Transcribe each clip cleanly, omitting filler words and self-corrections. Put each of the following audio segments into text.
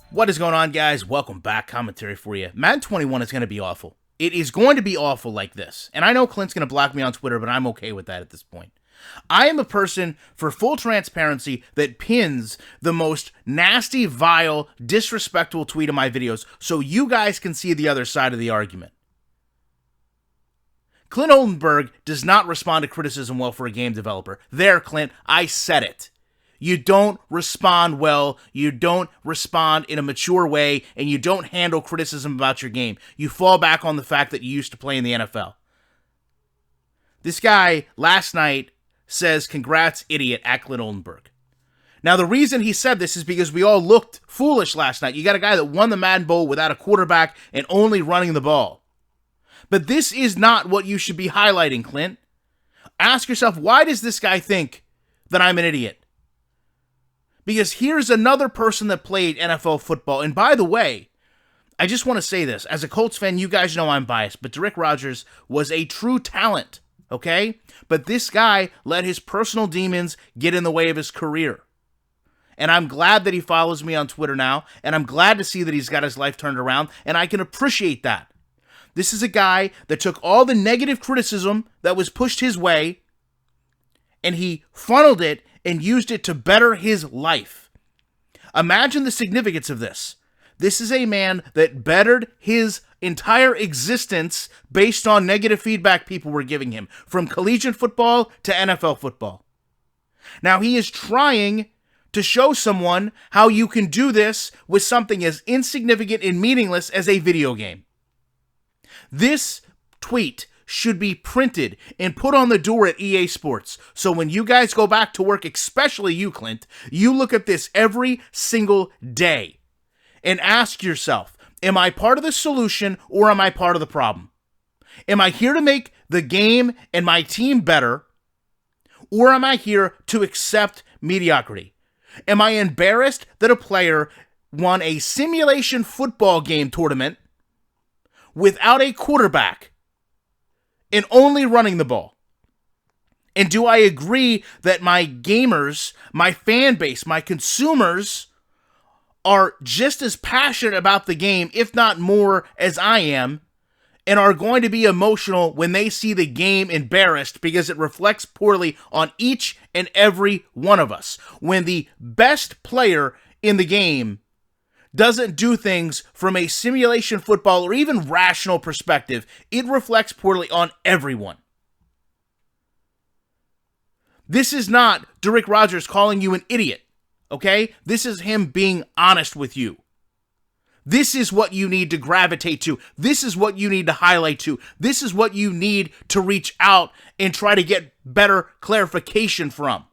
What is going on, guys? Welcome back. Commentary for you. Madden 21 is going to be awful. It is going to be awful like this. And I know Clint's going to block me on Twitter, but I'm okay with that at this point. I am a person, for full transparency, that pins the most nasty, vile, disrespectful tweet of my videos so you guys can see the other side of the argument. Clint Oldenburg does not respond to criticism well for a game developer. There, Clint, I said it. You don't respond well, you don't respond in a mature way, and you don't handle criticism about your game. You fall back on the fact that you used to play in the NFL. This guy, last night, says, "Congrats, idiot," at Clint Oldenburg. Now, the reason he said this is because we all looked foolish last night. You got a guy that won the Madden Bowl without a quarterback and only running the ball. But this is not what you should be highlighting, Clint. Ask yourself, why does this guy think that I'm an idiot? Because here's another person that played NFL football. And by the way, I just want to say this. As a Colts fan, you guys know I'm biased, but Darick Rogers was a true talent, okay? But this guy let his personal demons get in the way of his career. And I'm glad that he follows me on Twitter now, and I'm glad to see that he's got his life turned around, and I can appreciate that. This is a guy that took all the negative criticism that was pushed his way, and he funneled it and used it to better his life. Imagine the significance of this. This is a man that bettered his entire existence based on negative feedback people were giving him, from collegiate football to NFL football. Now he is trying to show someone how you can do this with something as insignificant and meaningless as a video game. This tweet should be printed and put on the door at EA Sports. So when you guys go back to work, especially you, Clint, you look at this every single day and ask yourself, am I part of the solution or am I part of the problem? Am I here to make the game and my team better, or am I here to accept mediocrity? Am I embarrassed that a player won a simulation football game tournament without a quarterback and only running the ball? And do I agree that my gamers, my fan base, my consumers are just as passionate about the game, if not more, as I am, and are going to be emotional when they see the game embarrassed because it reflects poorly on each and every one of us? When the best player in the game doesn't do things from a simulation football or even rational perspective, it reflects poorly on everyone. This is not Darick Rogers calling you an idiot, okay? This is him being honest with you. This is what you need to gravitate to. This is what you need to highlight to. This is what you need to reach out and try to get better clarification from.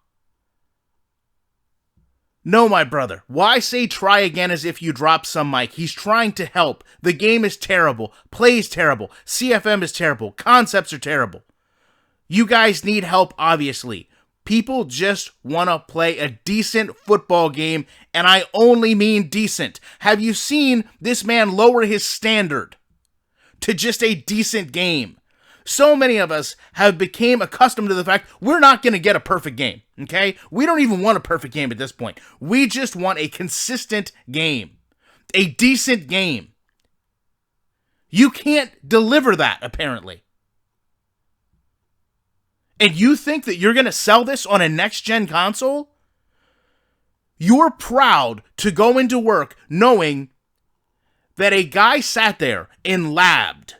No, my brother. Why say try again as if you dropped some mic? He's trying to help. The game is terrible. Play is terrible. CFM is terrible. Concepts are terrible. You guys need help, obviously. People just want to play a decent football game, and I only mean decent. Have you seen this man lower his standard to just a decent game? So many of us have become accustomed to the fact we're not going to get a perfect game, okay? We don't even want a perfect game at this point. We just want a consistent game, a decent game. You can't deliver that, apparently. And you think that you're going to sell this on a next-gen console? You're proud to go into work knowing that a guy sat there and labbed.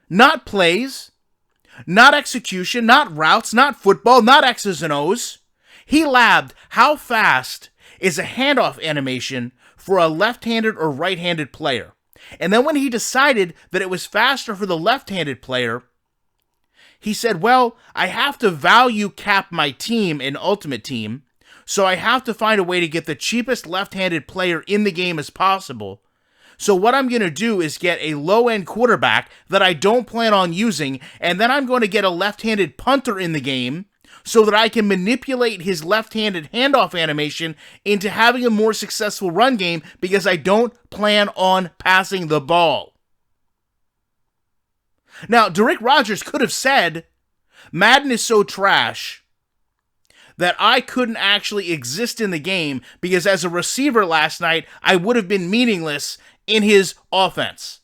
Not plays, not execution, not routes, not football, not X's and O's. He labbed how fast is a handoff animation for a left-handed or right-handed player. And then when he decided that it was faster for the left-handed player, he said, well, I have to value cap my team in Ultimate Team, so I have to find a way to get the cheapest left-handed player in the game as possible. So what I'm going to do is get a low-end quarterback that I don't plan on using, and then I'm going to get a left-handed punter in the game so that I can manipulate his left-handed handoff animation into having a more successful run game because I don't plan on passing the ball. Now, Derek Rogers could have said, Madden is so trash that I couldn't actually exist in the game because as a receiver last night, I would have been meaningless in his offense.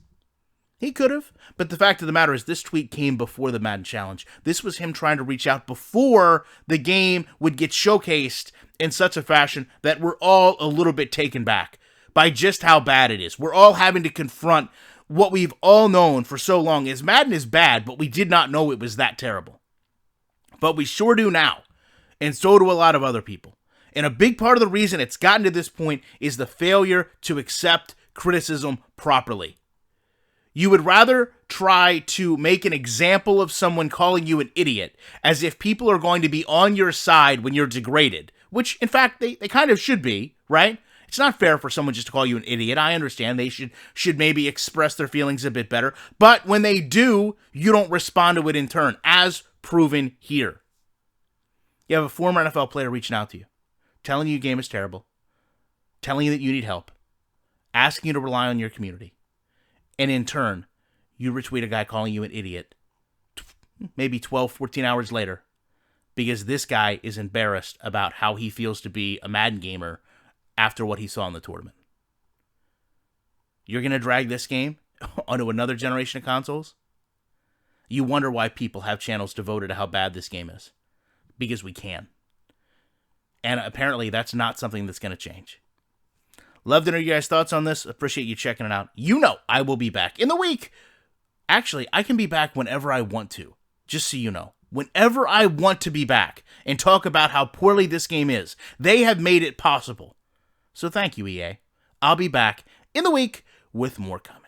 He could have, but the fact of the matter is this tweet came before the Madden Challenge. This was him trying to reach out before the game would get showcased in such a fashion that we're all a little bit taken back by just how bad it is. We're all having to confront what we've all known for so long is Madden is bad, but we did not know it was that terrible. But we sure do now, and so do a lot of other people. And a big part of the reason it's gotten to this point is the failure to accept criticism properly. You would rather try to make an example of someone calling you an idiot as if people are going to be on your side when you're degraded, which, in fact, they kind of should be, right? It's not fair for someone just to call you an idiot. I understand they should maybe express their feelings a bit better. But when they do, you don't respond to it in turn, as proven here. You have a former NFL player reaching out to you, telling you your game is terrible, telling you that you need help, asking you to rely on your community. And in turn, you retweet a guy calling you an idiot maybe 12, 14 hours later because this guy is embarrassed about how he feels to be a Madden gamer after what he saw in the tournament. You're going to drag this game onto another generation of consoles? You wonder why people have channels devoted to how bad this game is. Because we can. And apparently that's not something that's going to change. Love to know your guys' thoughts on this. Appreciate you checking it out. You know I will be back in the week. Actually, I can be back whenever I want to. Just so you know. Whenever I want to be back and talk about how poorly this game is. They have made it possible. So thank you, EA. I'll be back in the week with more coming.